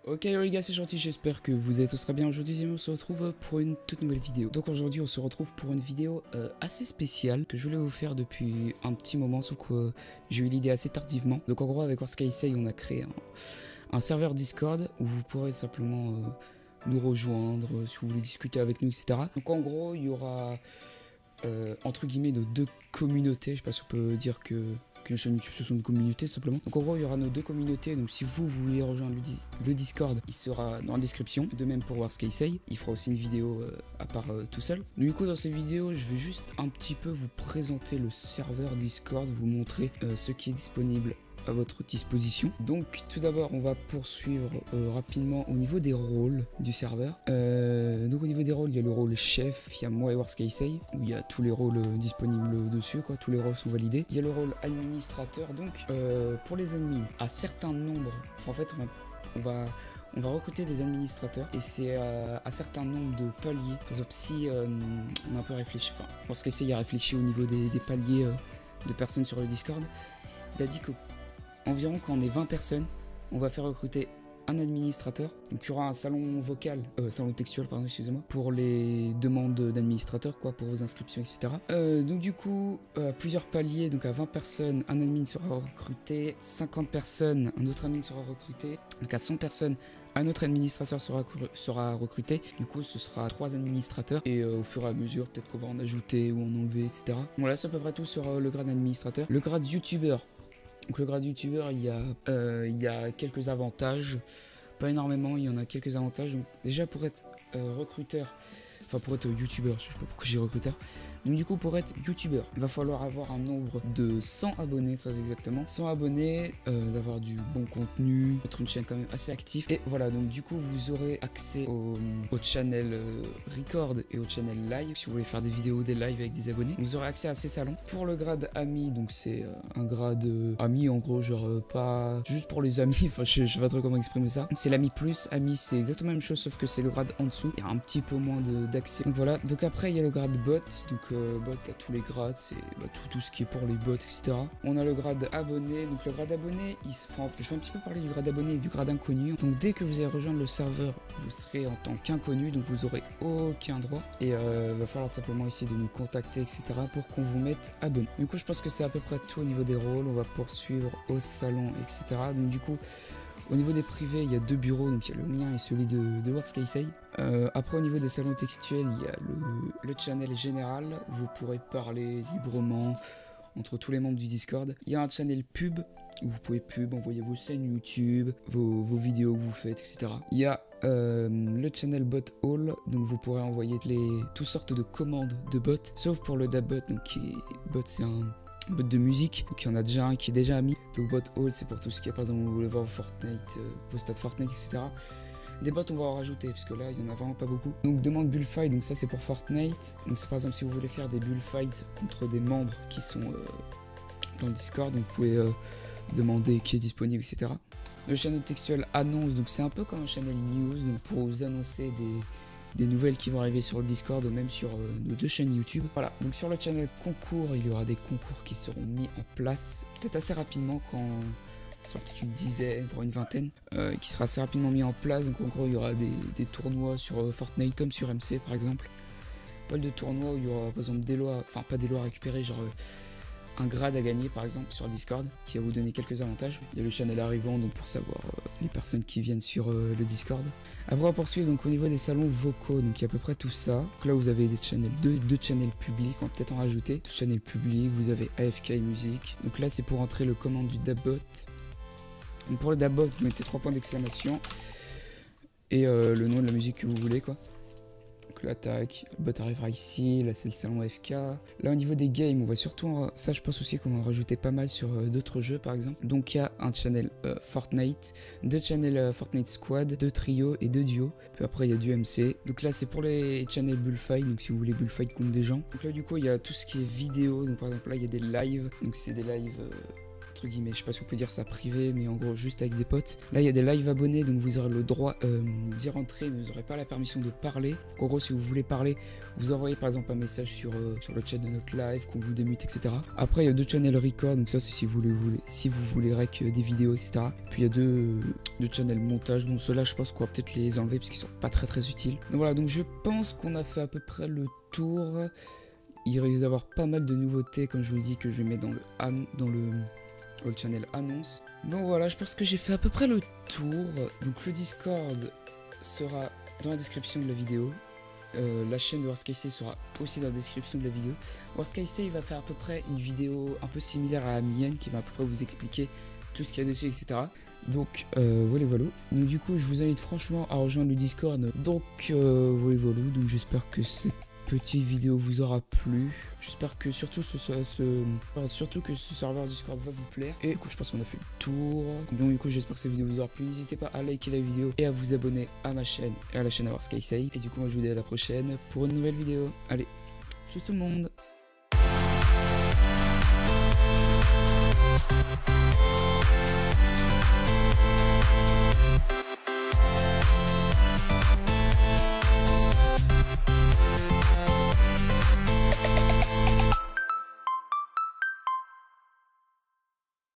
Ok les gars, c'est gentil, j'espère que vous êtes tous très bien. Aujourd'hui on se retrouve pour une toute nouvelle vidéo. Donc aujourd'hui on se retrouve pour une vidéo assez spéciale que je voulais vous faire depuis un petit moment, sauf que j'ai eu l'idée assez tardivement. Donc en gros avec WarSkySay on a créé un serveur Discord où vous pourrez simplement nous rejoindre si vous voulez discuter avec nous, etc. Donc en gros il y aura entre guillemets nos deux communautés, je sais pas si on peut dire que une chaîne YouTube ce sont des communautés simplement. Donc en gros il y aura nos deux communautés, donc si vous voulez rejoindre le Discord, il sera dans la description, de même pour WarSkySay, il fera aussi une vidéo à part tout seul. Du coup dans cette vidéo je vais juste un petit peu vous présenter le serveur Discord, vous montrer ce qui est disponible à votre disposition. Donc tout d'abord on va poursuivre rapidement au niveau des rôles du serveur. Donc au niveau des rôles il y a le rôle chef, il y a moi et WarSkySay où il y a tous les rôles disponibles dessus quoi, tous les rôles sont validés. Il y a le rôle administrateur, donc pour les admins à certains nombres, en fait on va recruter des administrateurs et c'est à certains nombres de paliers. Par exemple si on a un peu réfléchi, enfin WarSkySay a réfléchi au niveau des paliers de personnes sur le Discord, il a dit que environ quand on est 20 personnes, on va faire recruter un administrateur. Donc il y aura un salon vocal, salon textuel pardon, excusez-moi, pour les demandes d'administrateurs quoi, pour vos inscriptions, etc. Donc du coup, plusieurs paliers, donc à 20 personnes, un admin sera recruté, 50 personnes, un autre admin sera recruté, donc à 100 personnes, un autre administrateur sera recruté. Du coup ce sera 3 administrateurs et au fur et à mesure peut-être qu'on va en ajouter ou en enlever, etc. Voilà, c'est à peu près tout sur le grade d'administrateur. Le grade youtubeur. Donc le grade youtubeur, il y a quelques avantages, pas énormément, il y en a quelques avantages. Donc déjà pour être recruteur, enfin pour être youtubeur, je sais pas pourquoi j'ai recruteur. Donc du coup pour être youtubeur, il va falloir avoir un nombre de 100 abonnés, très exactement. 100 abonnés, d'avoir du bon contenu, être une chaîne quand même assez active. Et voilà, donc du coup vous aurez accès au channel record et au channel live. Si vous voulez faire des vidéos, des lives avec des abonnés, vous aurez accès à ces salons. Pour le grade ami, donc c'est un grade ami en gros, genre pas juste pour les amis, enfin je sais pas trop comment exprimer ça. C'est l'ami plus, ami c'est exactement la même chose sauf que c'est le grade en dessous, il y a un petit peu moins d'accès. Donc voilà, donc après il y a le grade bot, donc bot à tous les grades, c'est tout ce qui est pour les bots, etc. On a le grade abonné, donc le grade abonné, je vais un petit peu parler du grade abonné et du grade inconnu. Donc dès que vous allez rejoindre le serveur, vous serez en tant qu'inconnu, donc vous aurez aucun droit et va falloir simplement essayer de nous contacter, etc. pour qu'on vous mette abonné. Du coup je pense que c'est à peu près tout au niveau des rôles, on va poursuivre au salon, etc. Donc du coup au niveau des privés, il y a deux bureaux, donc il y a le mien et celui de WarSkySay. Après, au niveau des salons textuels, il y a le channel général, où vous pourrez parler librement entre tous les membres du Discord. Il y a un channel pub, où vous pouvez envoyer vos chaînes YouTube, vos vidéos que vous faites, etc. Il y a le channel bot all, donc vous pourrez envoyer toutes sortes de commandes de bots, sauf pour le DABot, donc bot c'est un bot de musique, donc il y en a déjà un qui est déjà mis. Donc bot all c'est pour tout ce qui est par exemple vous voulez voir Fortnite, vos stats Fortnite, etc. Des bots on va en rajouter parce que là il y en a vraiment pas beaucoup. Donc demande bullfight, donc ça c'est pour Fortnite. Donc c'est par exemple si vous voulez faire des bullfights contre des membres qui sont dans le Discord, donc vous pouvez demander qui est disponible, etc. Le channel textuel annonce, donc c'est un peu comme un channel news, donc pour vous annoncer des nouvelles qui vont arriver sur le Discord ou même sur nos deux chaînes YouTube. Voilà, donc sur le channel concours, il y aura des concours qui seront mis en place peut-être assez rapidement, quand ce sera peut-être une dizaine, voire une vingtaine, qui sera assez rapidement mis en place. Donc en gros il y aura des tournois sur Fortnite comme sur MC par exemple. Pas mal de tournois où il y aura par exemple des lois, enfin pas des lois à récupérer, genre un grade à gagner par exemple sur Discord qui va vous donner quelques avantages. Il y a le channel arrivant donc pour savoir les personnes qui viennent sur le Discord. Après on va poursuivre donc au niveau des salons vocaux, donc il y a à peu près tout ça. Donc là vous avez des channels, deux channels publics, on va peut-être en rajouter. Channel public, vous avez AFK musique. Donc là c'est pour entrer le commande du DABot. Donc pour le DABot vous mettez 3 points d'exclamation et le nom de la musique que vous voulez quoi. L'attaque, le bot arrivera ici, là c'est le salon FK. Là au niveau des games, on va surtout, ça je pense aussi qu'on va en rajouter pas mal sur d'autres jeux par exemple. Donc il y a un channel Fortnite, 2 channels Fortnite Squad, 2 trios et 2 duos. Puis après il y a du MC. Donc là c'est pour les channels Bullfight, donc si vous voulez Bullfight contre des gens. Donc là du coup il y a tout ce qui est vidéo, donc par exemple là il y a des lives, donc c'est des lives entre guillemets, je sais pas si on peut dire ça privé, mais en gros juste avec des potes. Là il y a des live abonnés, donc vous aurez le droit d'y rentrer, mais vous n'aurez pas la permission de parler. Donc, en gros, si vous voulez parler, vous envoyez par exemple un message sur le chat de notre live, qu'on vous démute, etc. Après il y a 2 channels record, donc ça c'est si vous voulez rec des vidéos, etc. Puis il y a deux channels montage, donc ceux-là je pense qu'on va peut-être les enlever parce qu'ils sont pas très utiles. Donc voilà, donc je pense qu'on a fait à peu près le tour. Il risque d'avoir pas mal de nouveautés, comme je vous le dis, que je vais mettre dans le channel annonce. Donc voilà, je pense que j'ai fait à peu près le tour. Donc le Discord sera dans la description de la vidéo. La chaîne de WarSkySay sera aussi dans la description de la vidéo. WarSkySay va faire à peu près une vidéo un peu similaire à la mienne, qui va à peu près vous expliquer tout ce qu'il y a dessus, etc. Donc voilà. Donc du coup je vous invite franchement à rejoindre le Discord. Donc voilà. Donc j'espère que cette petite vidéo vous aura plu. J'espère que surtout que ce serveur Discord va vous plaire. Et du coup je pense qu'on a fait le tour. Donc du coup j'espère que cette vidéo vous aura plu. N'hésitez pas à liker la vidéo et à vous abonner à ma chaîne et à la chaîne WarSkySay. Et du coup moi je vous dis à la prochaine pour une nouvelle vidéo. Allez, tchuss tout le monde.